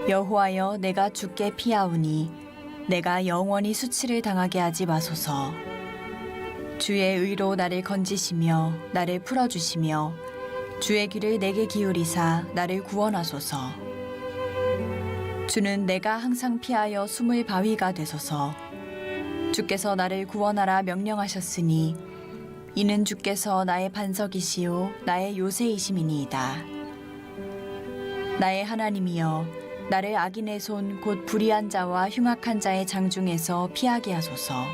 여호와여, 내가 주께 피하오니 내가 영원히 수치를 당하게 하지 마소서. 주의 의로 나를 건지시며 나를 풀어주시며 주의 귀를 내게 기울이사 나를 구원하소서. 주는 내가 항상 피하여 숨을 바위가 되소서. 주께서 나를 구원하라 명령하셨으니 이는 주께서 나의 반석이시요 나의 요새이심이니이다. 나의 하나님이여, 나를 악인의 손 곧 불의한 자와 흉악한 자의 장중에서 피하게 하소서.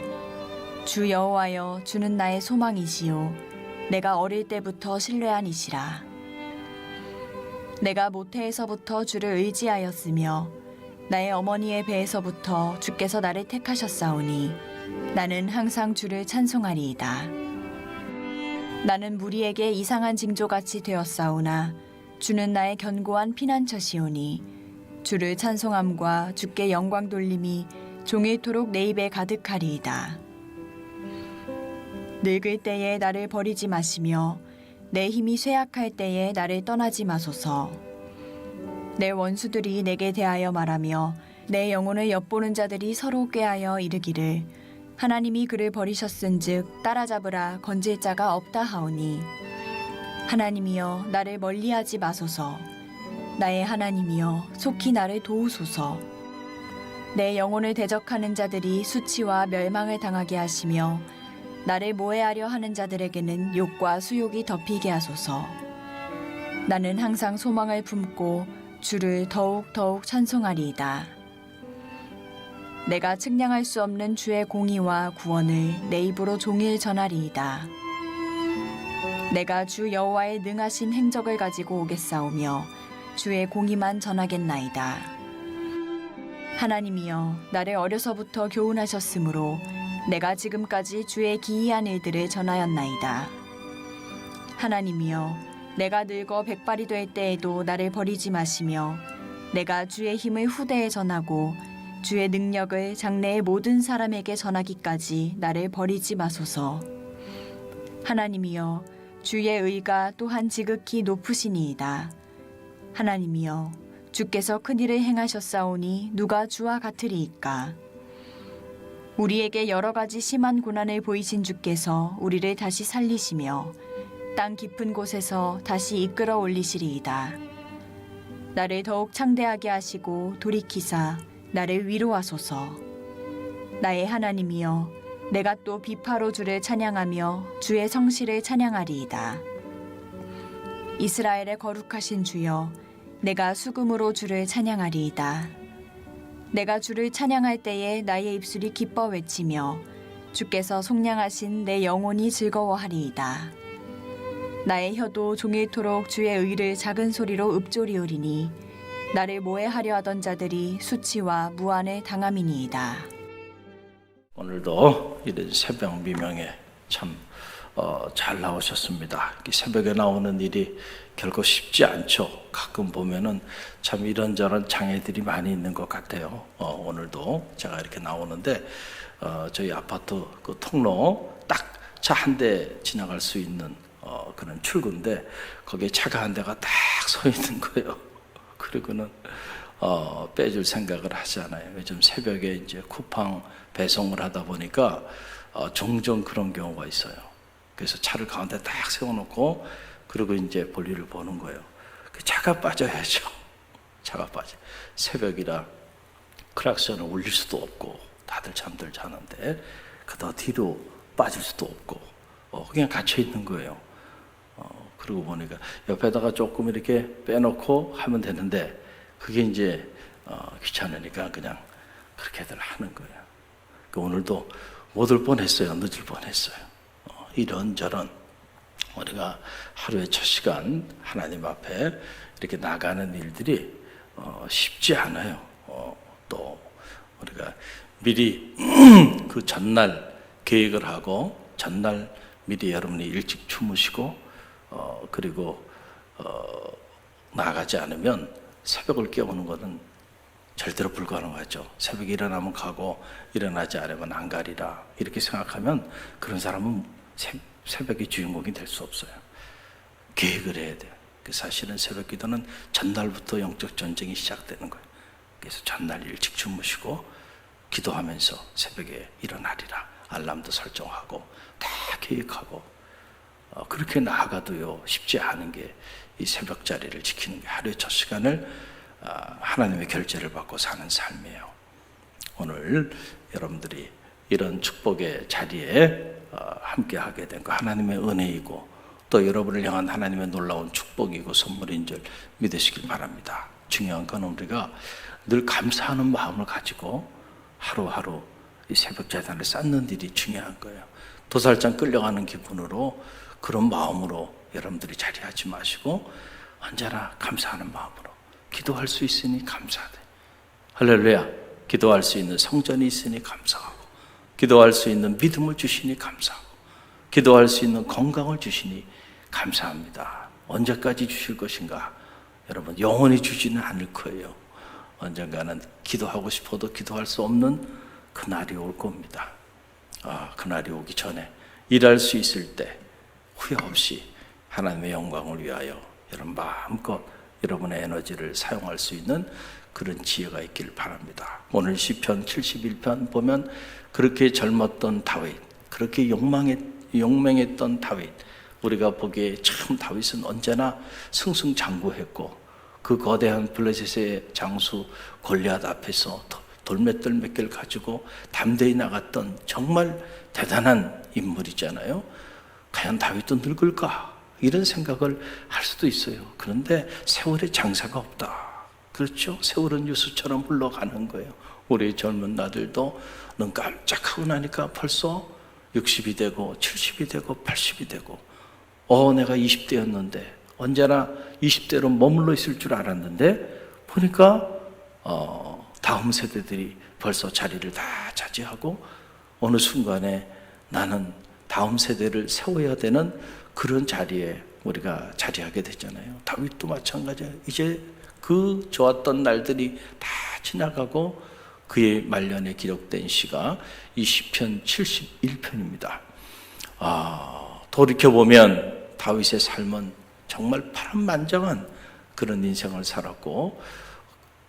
주 여호와여, 주는 나의 소망이시요 내가 어릴 때부터 신뢰한 이시라. 내가 모태에서부터 주를 의지하였으며 나의 어머니의 배에서부터 주께서 나를 택하셨사오니 나는 항상 주를 찬송하리이다. 나는 무리에게 이상한 징조같이 되었사오나 주는 나의 견고한 피난처시오니 주를 찬송함과 주께 영광 돌림이 종일토록 내 입에 가득하리이다. 늙을 때에 나를 버리지 마시며 내 힘이 쇠약할 때에 나를 떠나지 마소서. 내 원수들이 내게 대하여 말하며 내 영혼을 엿보는 자들이 서로 꾀하여 이르기를 하나님이 그를 버리셨은즉 따라잡으라 건질 자가 없다 하오니 하나님이여, 나를 멀리하지 마소서. 나의 하나님이여, 속히 나를 도우소서. 내 영혼을 대적하는 자들이 수치와 멸망을 당하게 하시며 나를 모해하려 하는 자들에게는 욕과 수욕이 덮이게 하소서. 나는 항상 소망을 품고 주를 더욱 찬송하리이다. 내가 측량할 수 없는 주의 공의와 구원을 내 입으로 종일 전하리이다. 내가 주 여호와의 능하신 행적을 가지고 오겠사오며 주의 공의만 전하겠나이다. 하나님이여, 나를 어려서부터 교훈하셨으므로 내가 지금까지 주의 기이한 일들을 전하였나이다. 하나님이여, 내가 늙어 백발이 될 때에도 나를 버리지 마시며 내가 주의 힘을 후대에 전하고 주의 능력을 장래의 모든 사람에게 전하기까지 나를 버리지 마소서. 하나님이여, 주의 의가 또한 지극히 높으시니이다. 하나님이여, 주께서 큰 일을 행하셨사오니 누가 주와 같으리이까. 우리에게 여러 가지 심한 고난을 보이신 주께서 우리를 다시 살리시며 땅 깊은 곳에서 다시 이끌어 올리시리이다. 나를 더욱 창대하게 하시고 돌이키사 나를 위로하소서. 나의 하나님이여, 내가 또 비파로 주를 찬양하며 주의 성실을 찬양하리이다. 이스라엘의 거룩하신 주여, 내가 수금으로 주를 찬양하리이다. 내가 주를 찬양할 때에 나의 입술이 기뻐 외치며 주께서 속량하신 내 영혼이 즐거워하리이다. 나의 혀도 종일토록 주의 의를 작은 소리로 읊조리오리니 나를 모해하려 하던 자들이 수치와 무한을 당함이니이다. 오늘도 이런 새벽 미명에 참 잘 나오셨습니다. 새벽에 나오는 일이 결코 쉽지 않죠. 가끔 보면은 참 이런저런 장애들이 많이 있는 것 같아요. 오늘도 제가 이렇게 나오는데 저희 아파트 그 통로 딱 차 한 대 지나갈 수 있는 그런 출구인데 거기에 차가 한 대가 딱 서 있는 거예요. 그리고는 빼줄 생각을 하잖아요. 요즘 새벽에 이제 쿠팡 배송을 하다 보니까 종종 그런 경우가 있어요. 그래서 차를 가운데 딱 세워놓고 그리고 이제 볼일을 보는 거예요. 그 차가 빠져야죠. 차가 빠져. 새벽이라 크락션을 울릴 수도 없고 다들 잠들 자는데 그더 뒤로 빠질 수도 없고 그냥 갇혀 있는 거예요. 그러고 보니까 옆에다가 조금 이렇게 빼놓고 하면 되는데 그게 이제 귀찮으니까 그냥 그렇게들 하는 거예요. 오늘도 못 올 뻔했어요. 늦을 뻔했어요. 이런저런 우리가 하루의 첫 시간 하나님 앞에 이렇게 나가는 일들이 쉽지 않아요. 또 우리가 미리 그 전날 계획을 하고 전날 미리 여러분이 일찍 주무시고 그리고 나가지 않으면 새벽을 깨우는 것은 절대로 불가능하죠. 새벽에 일어나면 가고 일어나지 않으면 안 가리라 이렇게 생각하면 그런 사람은 새벽의 주인공이 될 수 없어요. 계획을 해야 돼요. 사실은 새벽 기도는 전날부터 영적 전쟁이 시작되는 거예요. 그래서 전날 일찍 주무시고 기도하면서 새벽에 일어나리라 알람도 설정하고 다 계획하고 그렇게 나아가도요 쉽지 않은 게 이 새벽 자리를 지키는 게 하루의 첫 시간을 하나님의 결제를 받고 사는 삶이에요. 오늘 여러분들이 이런 축복의 자리에 함께 하게 된 거 하나님의 은혜이고 또 여러분을 향한 하나님의 놀라운 축복이고 선물인 줄 믿으시길 바랍니다. 중요한 건 우리가 늘 감사하는 마음을 가지고 하루하루 이 새벽 재단을 쌓는 일이 중요한 거예요. 도살장 끌려가는 기분으로 그런 마음으로 여러분들이 자리하지 마시고 언제나 감사하는 마음으로 기도할 수 있으니 감사하되 할렐루야. 기도할 수 있는 성전이 있으니 감사하고 기도할 수 있는 믿음을 주시니 감사하고 기도할 수 있는 건강을 주시니 감사합니다. 언제까지 주실 것인가? 여러분 영원히 주지는 않을 거예요. 언젠가는 기도하고 싶어도 기도할 수 없는 그날이 올 겁니다. 그날이 오기 전에 일할 수 있을 때 후회 없이 하나님의 영광을 위하여 여러분 마음껏 여러분의 에너지를 사용할 수 있는 그런 지혜가 있기를 바랍니다. 오늘 시편 71편 보면 그렇게 젊었던 다윗, 그렇게 용맹했던 다윗, 우리가 보기에 참 다윗은 언제나 승승장구했고 그 거대한 블레셋의 장수 골리앗 앞에서 돌맷돌 몇 개를 가지고 담대히 나갔던 정말 대단한 인물이잖아요. 과연 다윗도 늙을까? 이런 생각을 할 수도 있어요. 그런데 세월에 장사가 없다. 그렇죠? 세월은 유수처럼 흘러가는 거예요. 우리 젊은 나들도 눈 깜짝하고 나니까 벌써 60이 되고 70이 되고 80이 되고 내가 20대였는데 언제나 20대로 머물러 있을 줄 알았는데 보니까 다음 세대들이 벌써 자리를 다 차지하고 어느 순간에 나는 다음 세대를 세워야 되는 그런 자리에 우리가 자리하게 됐잖아요. 다윗도 마찬가지예요. 이제 그 좋았던 날들이 다 지나가고 그의 말년에 기록된 시가 이 시편 71편입니다. 돌이켜보면 다윗의 삶은 정말 파란만장한 그런 인생을 살았고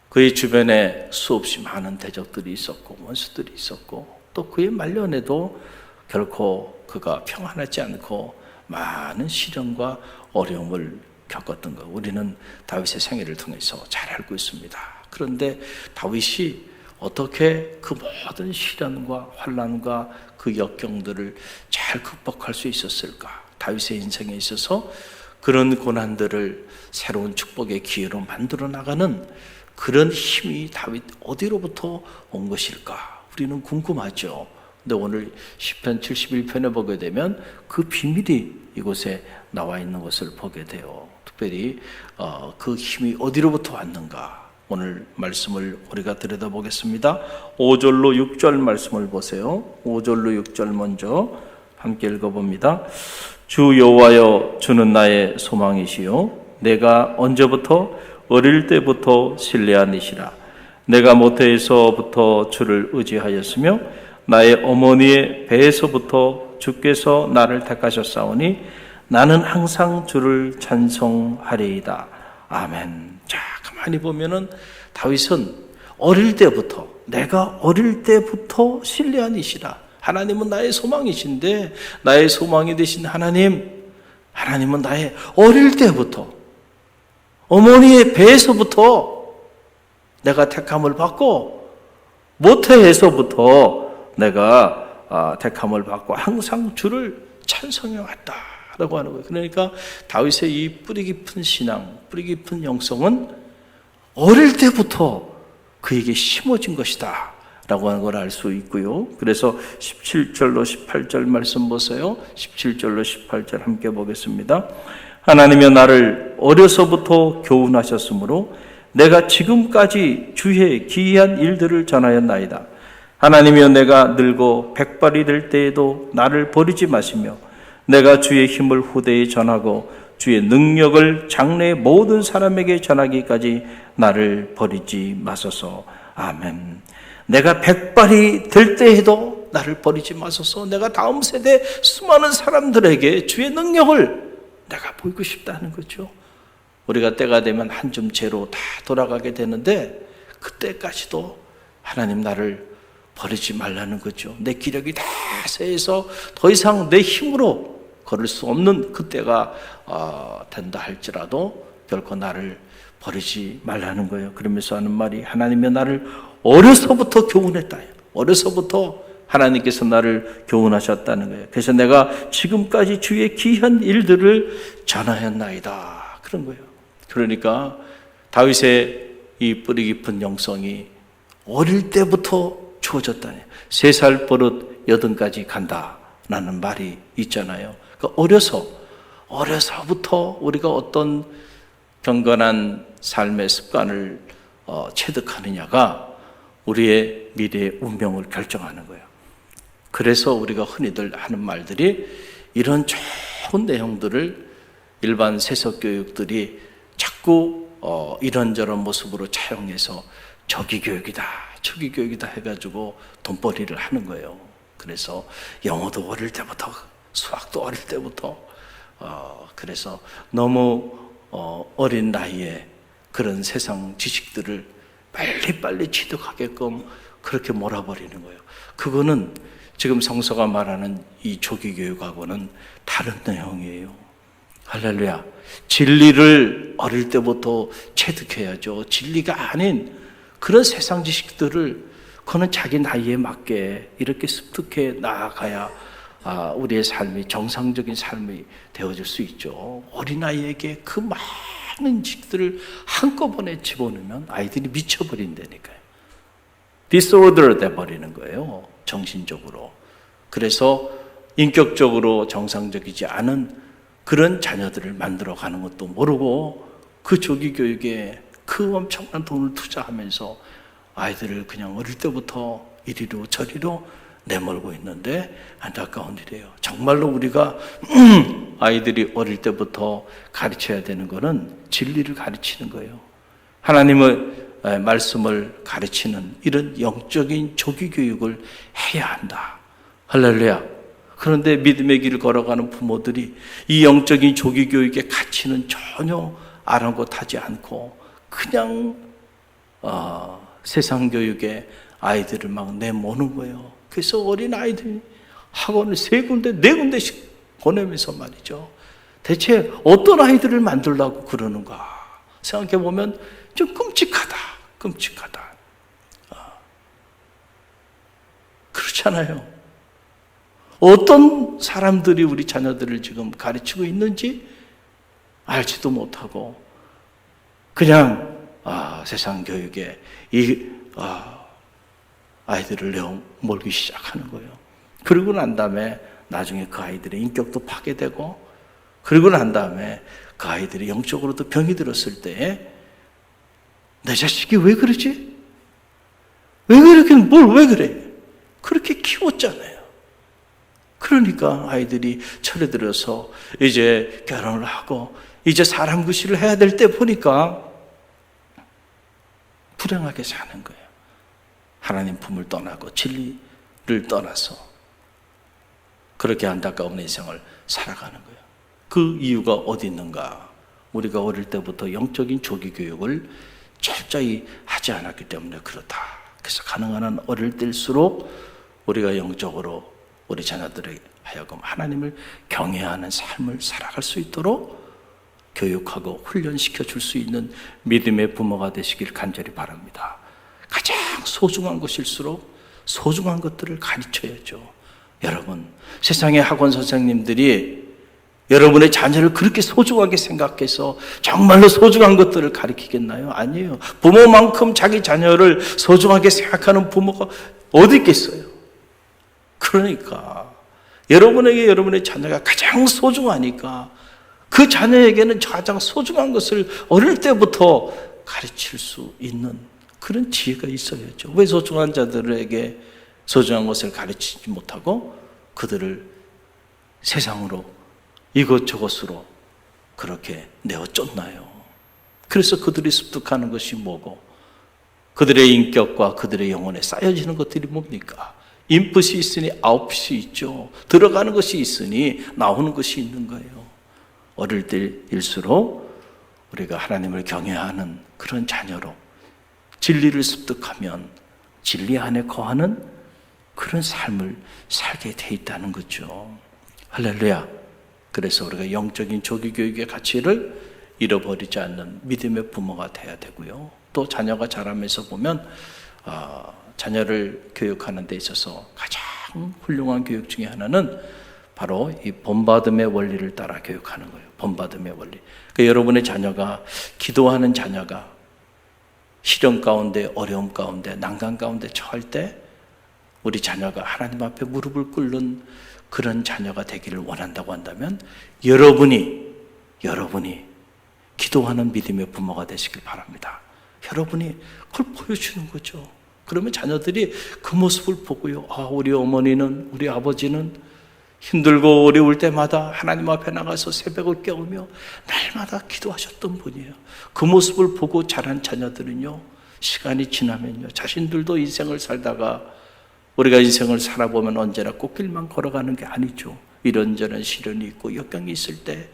그의 주변에 수없이 많은 대적들이 있었고 원수들이 있었고 또 그의 말년에도 결코 그가 평안하지 않고 많은 시련과 어려움을 겪었던 것 우리는 다윗의 생애를 통해서 잘 알고 있습니다. 그런데 다윗이 어떻게 그 모든 시련과 환난과 그 역경들을 잘 극복할 수 있었을까? 다윗의 인생에 있어서 그런 고난들을 새로운 축복의 기회로 만들어 나가는 그런 힘이 다윗 어디로부터 온 것일까? 우리는 궁금하죠. 근데 오늘 시편 71편에 보게 되면 그 비밀이 이곳에 나와 있는 것을 보게 돼요. 특별히 그 힘이 어디로부터 왔는가? 오늘 말씀을 우리가 들여다보겠습니다. 5절로 6절 말씀을 보세요. 5절로 6절 먼저 함께 읽어봅니다. 주 여호와여, 주는 나의 소망이시요 내가 언제부터 어릴 때부터 신뢰한 이시라. 내가 모태에서부터 주를 의지하였으며 나의 어머니의 배에서부터 주께서 나를 택하셨사오니 나는 항상 주를 찬송하리이다. 아멘. 자, 가만히 보면은 다윗은 어릴 때부터 내가 어릴 때부터 신뢰한 이시라. 하나님은 나의 소망이신데 나의 소망이 되신 하나님은 나의 어릴 때부터 어머니의 배에서부터 내가 택함을 받고 모태에서부터 내가 택함을 받고 항상 주를 찬송해 왔다라고 하는 거예요. 그러니까 다윗의 이 뿌리 깊은 신앙, 뿌리 깊은 영성은 어릴 때부터 그에게 심어진 것이다 라고 하는 걸 알 수 있고요. 그래서 17절로 18절 말씀 보세요. 17절로 18절 함께 보겠습니다. 하나님이 나를 어려서부터 교훈하셨으므로 내가 지금까지 주의 기이한 일들을 전하였나이다. 하나님이여, 내가 늙어 백발이 될 때에도 나를 버리지 마시며 내가 주의 힘을 후대에 전하고 주의 능력을 장래의 모든 사람에게 전하기까지 나를 버리지 마소서. 아멘. 내가 백발이 될 때에도 나를 버리지 마소서. 내가 다음 세대 수많은 사람들에게 주의 능력을 내가 보이고 싶다는 거죠. 우리가 때가 되면 한 줌 죄로 다 돌아가게 되는데 그때까지도 하나님 나를 버리지 말라는 거죠. 내 기력이 다 쇠해서 더 이상 내 힘으로 걸을 수 없는 그때가 된다 할지라도 결코 나를 버리지 말라는 거예요. 그러면서 하는 말이 하나님이 나를 어려서부터 교훈했다. 어려서부터 하나님께서 나를 교훈하셨다는 거예요. 그래서 내가 지금까지 주의 귀한 일들을 전하였나이다. 그런 거예요. 그러니까 다윗의 이 뿌리 깊은 영성이 어릴 때부터 주어졌다니. 3살 버릇 80까지 간다라는 말이 있잖아요. 그러니까 어려서부터 우리가 어떤 경건한 삶의 습관을 체득하느냐가 우리의 미래의 운명을 결정하는 거예요. 그래서 우리가 흔히들 하는 말들이 이런 좋은 내용들을 일반 세속 교육들이 자꾸 이런저런 모습으로 차용해서 저기교육이다 해가지고 돈벌이를 하는 거예요. 그래서 영어도 어릴 때부터, 수학도 어릴 때부터, 그래서 너무 어린 나이에 그런 세상 지식들을 빨리빨리 취득하게끔 그렇게 몰아버리는 거예요. 그거는 지금 성서가 말하는 이 조기교육하고는 다른 내용이에요. 할렐루야. 진리를 어릴 때부터 체득해야죠. 진리가 아닌 그런 세상 지식들을 그는 자기 나이에 맞게 이렇게 습득해 나아가야 우리의 삶이 정상적인 삶이 되어질 수 있죠. 어린아이에게 그 많은 지식들을 한꺼번에 집어넣으면 아이들이 미쳐버린다니까요. 디스오더 돼버리는 거예요. 정신적으로. 그래서 인격적으로 정상적이지 않은 그런 자녀들을 만들어가는 것도 모르고 그 조기교육에 그 엄청난 돈을 투자하면서 아이들을 그냥 어릴 때부터 이리로 저리로 내몰고 있는데 안타까운 일이에요. 정말로 우리가 아이들이 어릴 때부터 가르쳐야 되는 것은 진리를 가르치는 거예요. 하나님의 말씀을 가르치는 이런 영적인 조기교육을 해야 한다. 할렐루야. 그런데 믿음의 길을 걸어가는 부모들이 이 영적인 조기교육의 가치는 전혀 아랑곳하지 않고 그냥 세상 교육에 아이들을 막 내모는 거예요. 그래서 어린 아이들이 학원을 3군데, 4군데씩 보내면서 말이죠. 대체 어떤 아이들을 만들려고 그러는가 생각해 보면 좀 끔찍하다. 그렇잖아요. 어떤 사람들이 우리 자녀들을 지금 가르치고 있는지 알지도 못하고 그냥 세상 교육에 아이들을 내몰기 시작하는 거예요. 그러고 난 다음에 나중에 그 아이들의 인격도 파괴되고 그러고 난 다음에 그 아이들이 영적으로도 병이 들었을 때 내 자식이 왜 그러지? 왜 그래? 그렇게 키웠잖아요. 그러니까 아이들이 철에 들어서 이제 결혼을 하고 이제 사람 구실을 해야 될 때 보니까 불행하게 사는 거예요. 하나님 품을 떠나고 진리를 떠나서 그렇게 안타까운 인생을 살아가는 거예요. 그 이유가 어디 있는가? 우리가 어릴 때부터 영적인 조기 교육을 철저히 하지 않았기 때문에 그렇다. 그래서 가능한 한 어릴 때일수록 우리가 영적으로 우리 자녀들에게 하여금 하나님을 경외하는 삶을 살아갈 수 있도록 교육하고 훈련시켜 줄 수 있는 믿음의 부모가 되시길 간절히 바랍니다. 가장 소중한 것일수록 소중한 것들을 가르쳐야죠. 여러분, 세상의 학원 선생님들이 여러분의 자녀를 그렇게 소중하게 생각해서 정말로 소중한 것들을 가르치겠나요? 아니에요. 부모만큼 자기 자녀를 소중하게 생각하는 부모가 어디 있겠어요? 그러니까 여러분에게 여러분의 자녀가 가장 소중하니까 그 자녀에게는 가장 소중한 것을 어릴 때부터 가르칠 수 있는 그런 지혜가 있어야죠. 왜 소중한 자들에게 소중한 것을 가르치지 못하고 그들을 세상으로 이것저것으로 그렇게 내어 쫓나요? 그래서 그들이 습득하는 것이 뭐고 그들의 인격과 그들의 영혼에 쌓여지는 것들이 뭡니까? 인풋이 있으니 아웃풋이 있죠. 들어가는 것이 있으니 나오는 것이 있는 거예요. 어릴 때일수록 우리가 하나님을 경외하는 그런 자녀로 진리를 습득하면 진리 안에 거하는 그런 삶을 살게 돼 있다는 거죠. 할렐루야. 그래서 우리가 영적인 조기교육의 가치를 잃어버리지 않는 믿음의 부모가 돼야 되고요. 또 자녀가 자라면서 보면 자녀를 교육하는 데 있어서 가장 훌륭한 교육 중에 하나는 바로 이 본받음의 원리를 따라 교육하는 거예요. 본받음의 원리. 그러니까 여러분의 자녀가, 기도하는 자녀가 시련 가운데, 어려움 가운데, 난간 가운데 처할 때 우리 자녀가 하나님 앞에 무릎을 꿇는 그런 자녀가 되기를 원한다고 한다면 여러분이 기도하는 믿음의 부모가 되시길 바랍니다. 여러분이 그걸 보여주는 거죠. 그러면 자녀들이 그 모습을 보고요, 우리 어머니는, 우리 아버지는 힘들고 어려울 때마다 하나님 앞에 나가서 새벽을 깨우며 날마다 기도하셨던 분이에요. 그 모습을 보고 자란 자녀들은요, 시간이 지나면요, 자신들도 인생을 살다가 우리가 인생을 살아보면 언제나 꽃길만 걸어가는 게 아니죠. 이런저런 시련이 있고 역경이 있을 때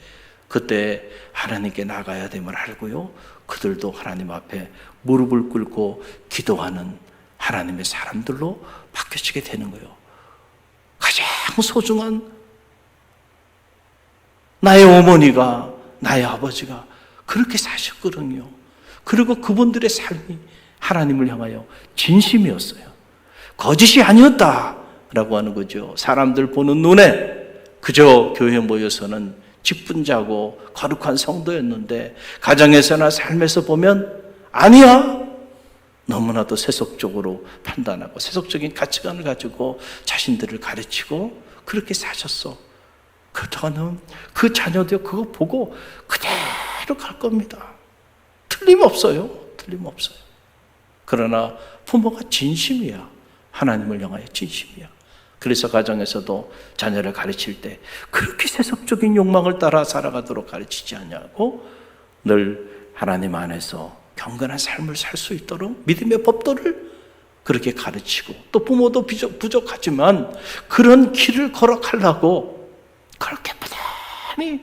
그때 하나님께 나가야 됨을 알고요, 그들도 하나님 앞에 무릎을 꿇고 기도하는 하나님의 사람들로 바뀌어지게 되는 거예요. 가장 소중한 나의 어머니가, 나의 아버지가 그렇게 사셨거든요. 그리고 그분들의 삶이 하나님을 향하여 진심이었어요. 거짓이 아니었다라고 하는 거죠. 사람들 보는 눈에 그저 교회에 모여서는 직분자고 거룩한 성도였는데 가정에서나 삶에서 보면 아니야. 너무나도 세속적으로 판단하고 세속적인 가치관을 가지고 자신들을 가르치고 그렇게 사셨어. 그렇다면 그 자녀들 그거 보고 그대로 갈 겁니다. 틀림없어요. 틀림없어요. 그러나 부모가 진심이야. 하나님을 향하여 진심이야. 그래서 가정에서도 자녀를 가르칠 때 그렇게 세속적인 욕망을 따라 살아가도록 가르치지 않냐고 늘 하나님 안에서 경건한 삶을 살 수 있도록 믿음의 법도를 그렇게 가르치고, 또 부모도 부족하지만 그런 길을 걸어가려고 그렇게 부단히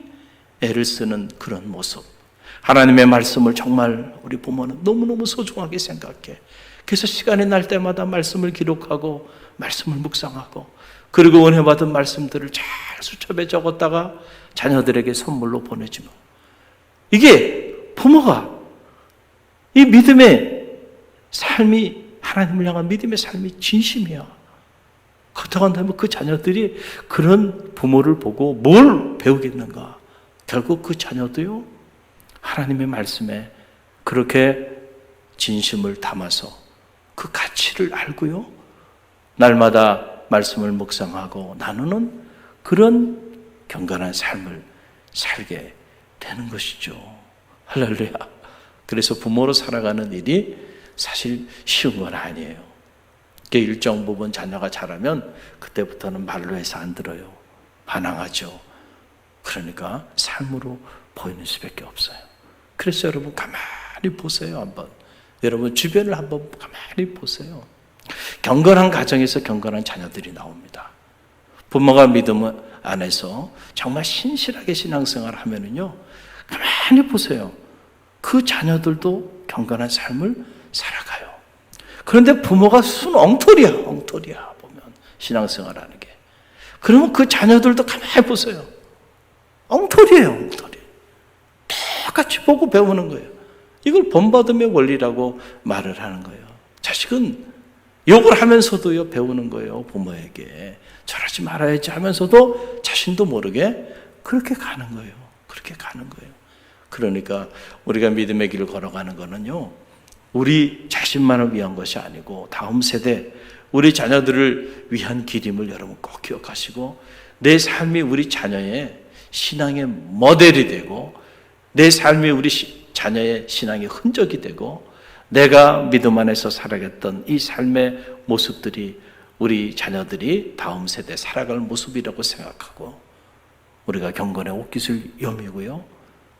애를 쓰는 그런 모습, 하나님의 말씀을 정말 우리 부모는 너무너무 소중하게 생각해. 그래서 시간이 날 때마다 말씀을 기록하고 말씀을 묵상하고, 그리고 은혜 받은 말씀들을 잘 수첩에 적었다가 자녀들에게 선물로 보내주면, 이게 부모가 이 믿음의 삶이, 하나님을 향한 믿음의 삶이 진심이야. 그렇다고 한다면 그 자녀들이 그런 부모를 보고 뭘 배우겠는가? 결국 그 자녀도요, 하나님의 말씀에 그렇게 진심을 담아서 그 가치를 알고요, 날마다 말씀을 묵상하고 나누는 그런 경건한 삶을 살게 되는 것이죠. 할렐루야. 그래서 부모로 살아가는 일이 사실 쉬운 건 아니에요. 일정 부분 자녀가 자라면 그때부터는 말로 해서 안 들어요. 반항하죠. 그러니까 삶으로 보이는 수밖에 없어요. 그래서 여러분 가만히 보세요. 한번 여러분 주변을 한번 가만히 보세요. 경건한 가정에서 경건한 자녀들이 나옵니다. 부모가 믿음 안에서 정말 신실하게 신앙생활을 하면은요, 가만히 보세요. 그 자녀들도 경건한 삶을 살아가요. 그런데 부모가 순 엉터리야. 보면 신앙생활 하는 게. 그러면 그 자녀들도 가만히 보세요. 엉터리예요. 엉터리. 똑같이 보고 배우는 거예요. 이걸 본받음의 원리라고 말을 하는 거예요. 자식은 욕을 하면서도요, 배우는 거예요. 부모에게 저러지 말아야지 하면서도 자신도 모르게 그렇게 가는 거예요. 그렇게 가는 거예요. 그러니까 우리가 믿음의 길을 걸어가는 거는요, 우리 자신만을 위한 것이 아니고 다음 세대, 우리 자녀들을 위한 길임을 여러분 꼭 기억하시고, 내 삶이 우리 자녀의 신앙의 모델이 되고, 내 삶이 우리 자녀의 신앙의 흔적이 되고, 내가 믿음 안에서 살아갔던 이 삶의 모습들이 우리 자녀들이 다음 세대 살아갈 모습이라고 생각하고, 우리가 경건의 옷깃을 여미고요,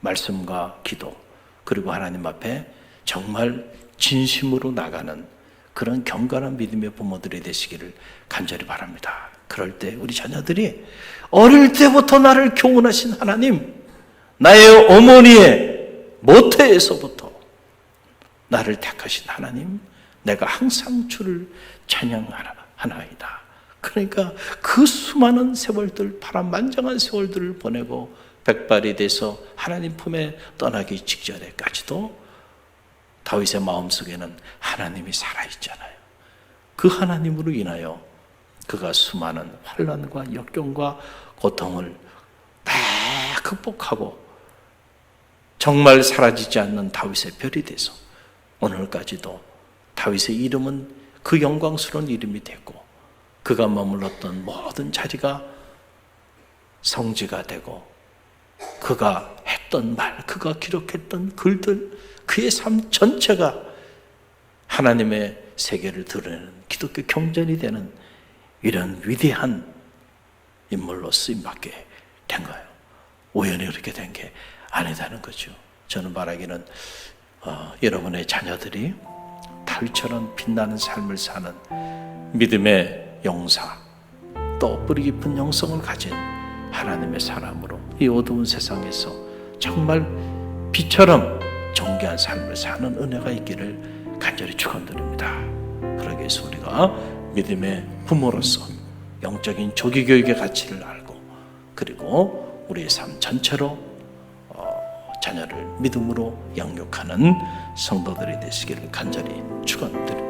말씀과 기도, 그리고 하나님 앞에 정말 진심으로 나가는 그런 경건한 믿음의 부모들이 되시기를 간절히 바랍니다. 그럴 때 우리 자녀들이 어릴 때부터 나를 교훈하신 하나님, 나의 어머니의 모태에서부터 나를 택하신 하나님, 내가 항상 주를 찬양하나이다. 그러니까 그 수많은 세월들, 파란만장한 세월들을 보내고 백발이 돼서 하나님 품에 떠나기 직전에까지도 다윗의 마음속에는 하나님이 살아있잖아요. 그 하나님으로 인하여 그가 수많은 환난과 역경과 고통을 다 극복하고 정말 사라지지 않는 다윗의 별이 돼서 오늘까지도 다윗의 이름은 그 영광스러운 이름이 됐고, 그가 머물렀던 모든 자리가 성지가 되고, 그가 했던 말, 그가 기록했던 글들, 그의 삶 전체가 하나님의 세계를 드러내는 기독교 경전이 되는 이런 위대한 인물로 쓰임받게 된 거예요. 우연히 그렇게 된 게 아니다는 거죠. 저는 말하기는 여러분의 자녀들이 달처럼 빛나는 삶을 사는 믿음의 용사, 또 뿌리 깊은 영성을 가진 하나님의 사람으로 이 어두운 세상에서 정말 빛처럼 정결한 삶을 사는 은혜가 있기를 간절히 축원드립니다. 그러기 위해서 우리가 믿음의 부모로서 영적인 조기교육의 가치를 알고, 그리고 우리의 삶 전체로 자녀를 믿음으로 양육하는 성도들이 되시기를 간절히 축원드립니다.